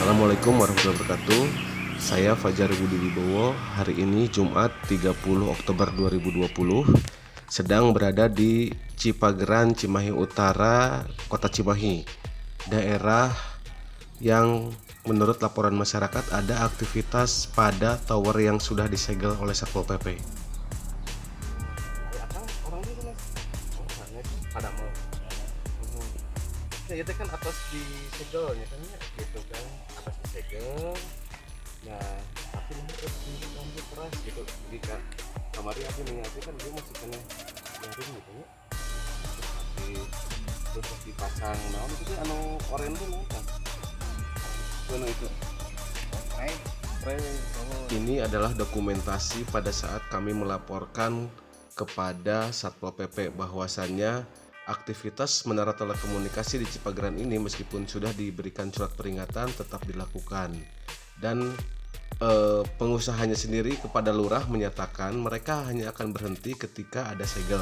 Assalamualaikum warahmatullahi wabarakatuh. Saya Fajar Budi Wibowo. Hari ini Jumat 30 Oktober 2020 sedang berada di Cipageran, Cimahi Utara, Kota Cimahi. Daerah yang menurut laporan masyarakat ada aktivitas pada tower yang sudah disegel oleh Satpol PP. Ya itu kan atas disegel ya kan ya gitu kan, atas disegel. Nah tapi nanti terus dilanjut keras gitu jika kemarin aku mengingatnya kan dia masih kena jaring gitu ya, terus dipasang naon itu kan anu oren tuh kan anu itu spray. Ini adalah dokumentasi pada saat kami melaporkan kepada Satpol PP bahwasannya aktivitas menara telekomunikasi di Cipageran ini meskipun sudah diberikan surat peringatan tetap dilakukan, dan pengusahanya sendiri kepada lurah menyatakan mereka hanya akan berhenti ketika ada segel.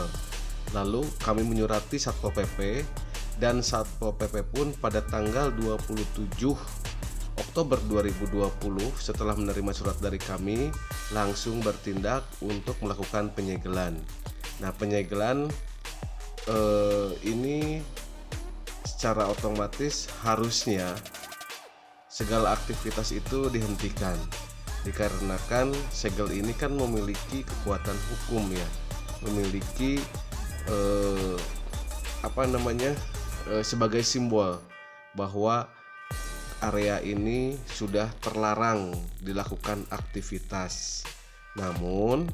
Lalu kami menyurati Satpol PP dan Satpol PP pun pada tanggal 27 Oktober 2020 setelah menerima surat dari kami langsung bertindak untuk melakukan penyegelan. Nah, penyegelan ini secara otomatis harusnya segala aktivitas itu dihentikan dikarenakan segel ini kan memiliki kekuatan hukum ya, memiliki sebagai simbol bahwa area ini sudah terlarang dilakukan aktivitas. Namun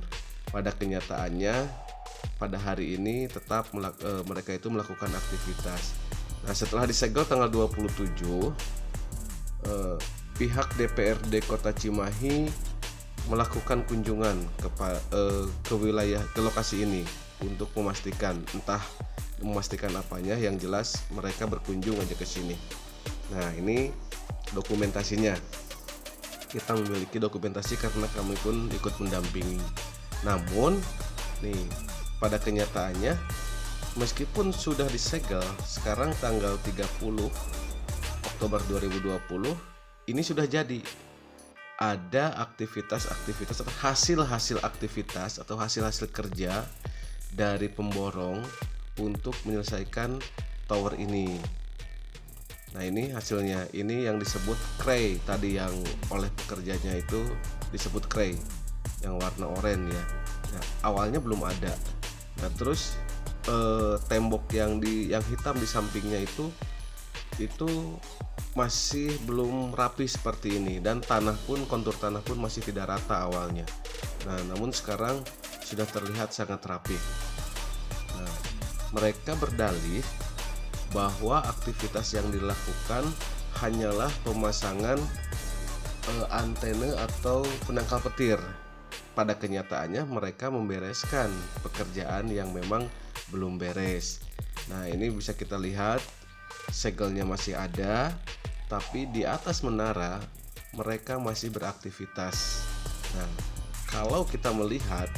pada kenyataannya pada hari ini tetap mereka itu melakukan aktivitas. Nah, setelah disegel tanggal 27, pihak DPRD Kota Cimahi melakukan kunjungan ke wilayah ke lokasi ini untuk memastikan apanya, yang jelas mereka berkunjung aja ke sini. Nah, ini dokumentasinya. Kita memiliki dokumentasi karena kami pun ikut mendampingi. Namun nih, pada kenyataannya meskipun sudah disegel sekarang tanggal 30 Oktober 2020 ini sudah jadi ada aktivitas atau hasil-hasil aktivitas atau hasil-hasil kerja dari pemborong untuk menyelesaikan tower ini. Nah, ini hasilnya, ini yang disebut kray tadi, yang oleh pekerjanya itu disebut kray yang warna oranye ya. Nah, awalnya belum ada. Nah, terus tembok yang hitam di sampingnya itu masih belum rapi seperti ini, dan kontur tanah pun masih tidak rata awalnya. Nah, namun sekarang sudah terlihat sangat rapi. Nah, mereka berdalih bahwa aktivitas yang dilakukan hanyalah pemasangan antena atau penangkal petir. Pada kenyataannya mereka membereskan pekerjaan yang memang belum beres. Nah, ini bisa kita lihat segelnya masih ada, tapi di atas menara mereka masih beraktivitas. Nah, kalau kita melihat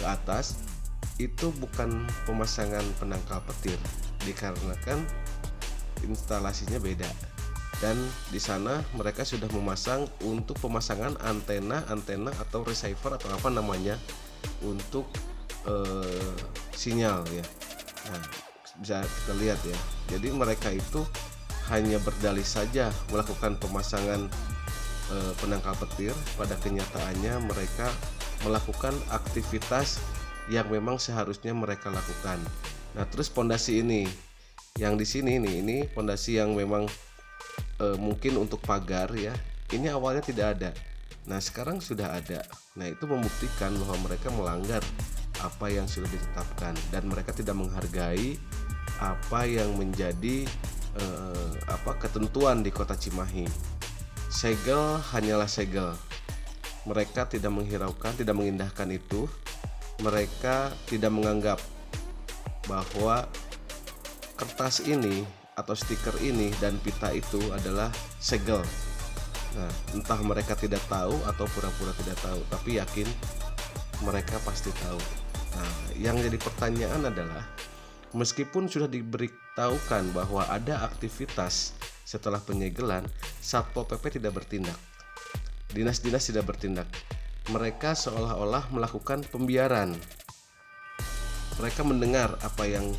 ke atas itu bukan pemasangan penangkal petir dikarenakan instalasinya beda. Dan di sana mereka sudah memasang untuk pemasangan antena atau receiver atau apa namanya untuk sinyal ya. Nah, bisa kita lihat ya. Jadi mereka itu hanya berdalih saja melakukan pemasangan penangkal petir. Pada kenyataannya mereka melakukan aktivitas yang memang seharusnya mereka lakukan. Nah, terus pondasi ini yang di sini nih, ini pondasi yang memang mungkin untuk pagar ya, ini awalnya tidak ada. Nah, sekarang sudah ada. Nah, itu membuktikan bahwa mereka melanggar apa yang sudah ditetapkan dan mereka tidak menghargai apa yang menjadi ketentuan di Kota Cimahi. Segel hanyalah segel. Mereka tidak menghiraukan, tidak mengindahkan itu. Mereka tidak menganggap bahwa kertas ini atau stiker ini dan pita itu adalah segel. Nah, entah mereka tidak tahu atau pura-pura tidak tahu, tapi yakin mereka pasti tahu. Nah, yang jadi pertanyaan adalah meskipun sudah diberitahukan bahwa ada aktivitas setelah penyegelan, Satpol PP tidak bertindak. Dinas-dinas tidak bertindak. Mereka seolah-olah melakukan pembiaran. Mereka mendengar apa yang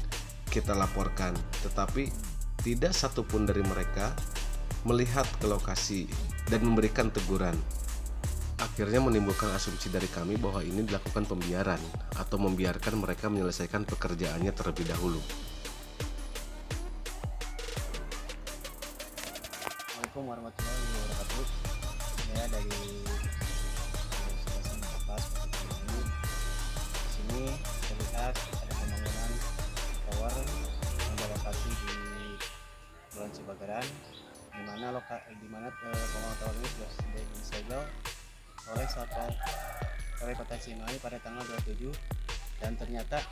kita laporkan, tetapi tidak satupun dari mereka melihat ke lokasi dan memberikan teguran. Akhirnya menimbulkan asumsi dari kami bahwa ini dilakukan pembiaran atau membiarkan mereka menyelesaikan pekerjaannya terlebih dahulu. Assalamualaikum warahmatullahi wabarakatuh. Saya dari Sebastian Kapas ini. Di sini terlihat ada pembangunan tower yang berlokasi di Jalan Cibagaran, di mana pembangunan tower ini sudah disegel oleh Satpol PP Kota Cimahi pada tanggal 27, dan ternyata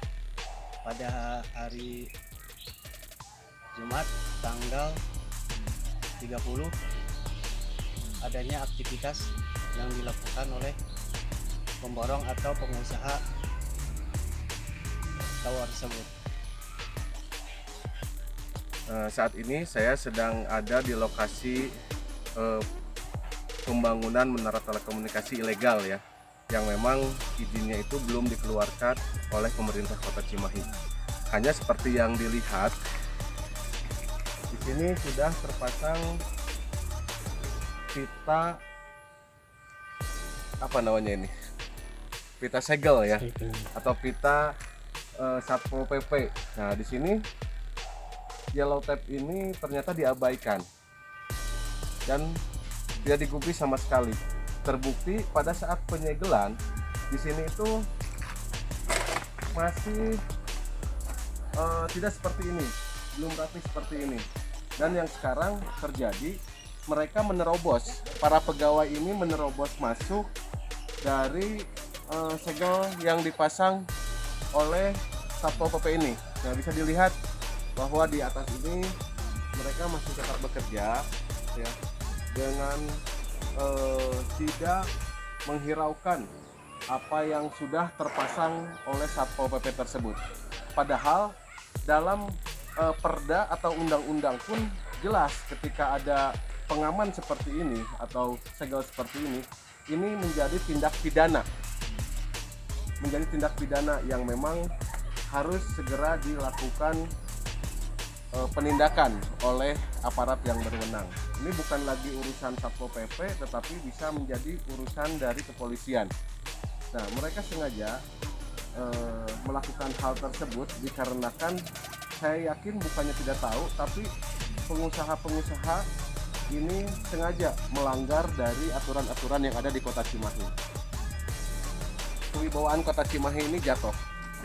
pada hari Jumat tanggal 30 adanya aktivitas yang dilakukan oleh pemborong atau pengusaha tower tersebut. Saat ini saya sedang ada di lokasi pembangunan menara telekomunikasi ilegal ya, yang memang izinnya itu belum dikeluarkan oleh pemerintah Kota Cimahi. Hanya seperti yang dilihat, di sini sudah terpasang pita apa namanya ini? Pita segel ya, atau pita Satpol PP. Nah, di sini yellow tape ini ternyata diabaikan dan tidak digubris sama sekali. Terbukti pada saat penyegelan di sini itu masih tidak seperti ini, belum rapi seperti ini. Dan yang sekarang terjadi, mereka menerobos, para pegawai ini menerobos masuk dari segel yang dipasang oleh Satpol PP ini. Nah, bisa dilihat bahwa di atas ini mereka masih tetap bekerja ya, dengan tidak menghiraukan apa yang sudah terpasang oleh Satpol PP tersebut. Padahal dalam perda atau undang-undang pun jelas ketika ada pengaman seperti ini atau segel seperti ini menjadi tindak pidana. Menjadi tindak pidana yang memang harus segera dilakukan penindakan oleh aparat yang berwenang. Ini bukan lagi urusan Satpol PP, tetapi bisa menjadi urusan dari kepolisian. Nah, mereka sengaja melakukan hal tersebut dikarenakan saya yakin bukannya tidak tahu, tapi pengusaha-pengusaha ini sengaja melanggar dari aturan-aturan yang ada di Kota Cimahi. Kewibawaan Kota Cimahi ini jatuh.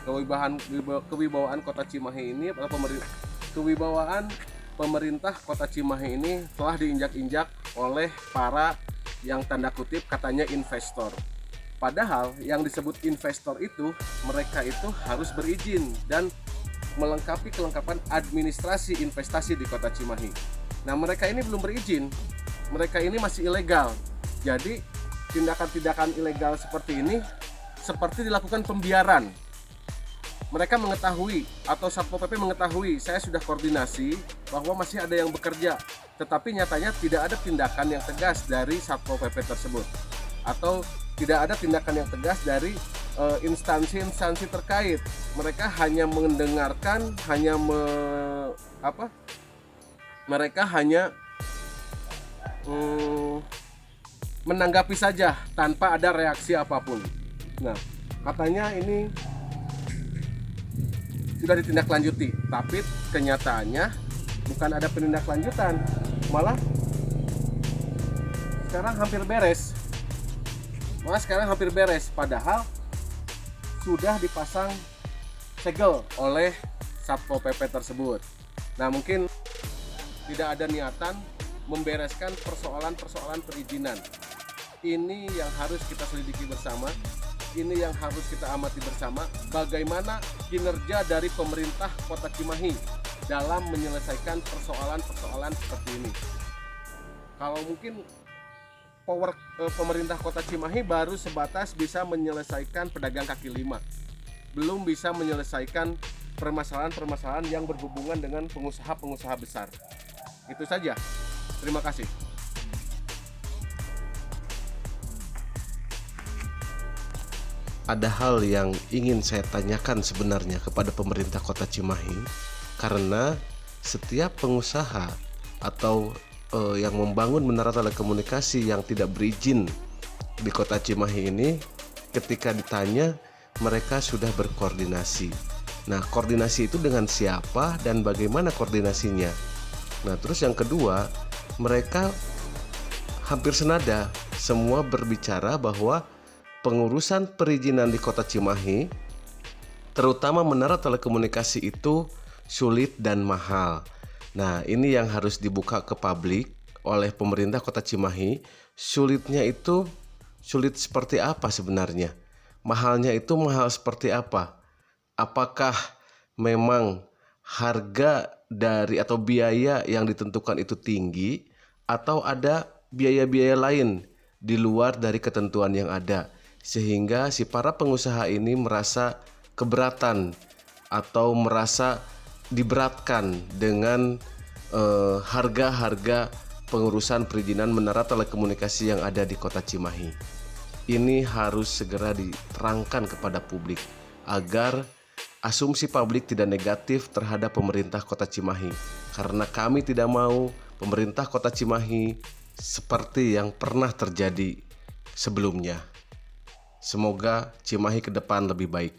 Kewibawaan Kota Cimahi ini adalah kewibawaan pemerintah Kota Cimahi ini telah diinjak-injak oleh para yang tanda kutip katanya investor. Padahal yang disebut investor itu, mereka itu harus berizin dan melengkapi kelengkapan administrasi investasi di Kota Cimahi. Nah, mereka ini belum berizin, mereka ini masih ilegal. Jadi tindakan-tindakan ilegal seperti ini seperti dilakukan pembiaran. Mereka mengetahui atau Satpol PP mengetahui saya sudah koordinasi bahwa masih ada yang bekerja, tetapi nyatanya tidak ada tindakan yang tegas dari Satpol PP tersebut, atau tidak ada tindakan yang tegas dari instansi-instansi terkait. Mereka hanya mendengarkan, mereka hanya menanggapi saja tanpa ada reaksi apapun. Nah, katanya ini sudah ditindaklanjuti, tapi kenyataannya bukan ada penindaklanjutan, malah sekarang hampir beres. Padahal sudah dipasang segel oleh Satpol PP tersebut. Nah, mungkin tidak ada niatan membereskan persoalan-persoalan perizinan. Ini yang harus kita selidiki bersama. Ini yang harus kita amati bersama, bagaimana kinerja dari pemerintah Kota Cimahi dalam menyelesaikan persoalan-persoalan seperti ini. Kalau mungkin pemerintah Kota Cimahi baru sebatas bisa menyelesaikan pedagang kaki lima, belum bisa menyelesaikan permasalahan-permasalahan yang berhubungan dengan pengusaha-pengusaha besar. Itu saja. Terima kasih. Ada hal yang ingin saya tanyakan sebenarnya kepada pemerintah Kota Cimahi, karena setiap pengusaha atau yang membangun menara telekomunikasi yang tidak berizin di Kota Cimahi ini, ketika ditanya mereka sudah berkoordinasi. Nah, koordinasi itu dengan siapa dan bagaimana koordinasinya? Nah, terus yang kedua, mereka hampir senada semua berbicara bahwa pengurusan perizinan di Kota Cimahi, terutama menara telekomunikasi itu sulit dan mahal. Nah, ini yang harus dibuka ke publik oleh pemerintah Kota Cimahi. Sulitnya itu sulit seperti apa sebenarnya? Mahalnya itu mahal seperti apa? Apakah memang harga dari atau biaya yang ditentukan itu tinggi, atau ada biaya-biaya lain di luar dari ketentuan yang ada, sehingga si para pengusaha ini merasa keberatan atau merasa diberatkan dengan harga-harga pengurusan perizinan menara telekomunikasi yang ada di Kota Cimahi. Ini harus segera diterangkan kepada publik agar asumsi publik tidak negatif terhadap pemerintah Kota Cimahi, karena kami tidak mau pemerintah Kota Cimahi seperti yang pernah terjadi sebelumnya. Semoga Cimahi ke depan lebih baik.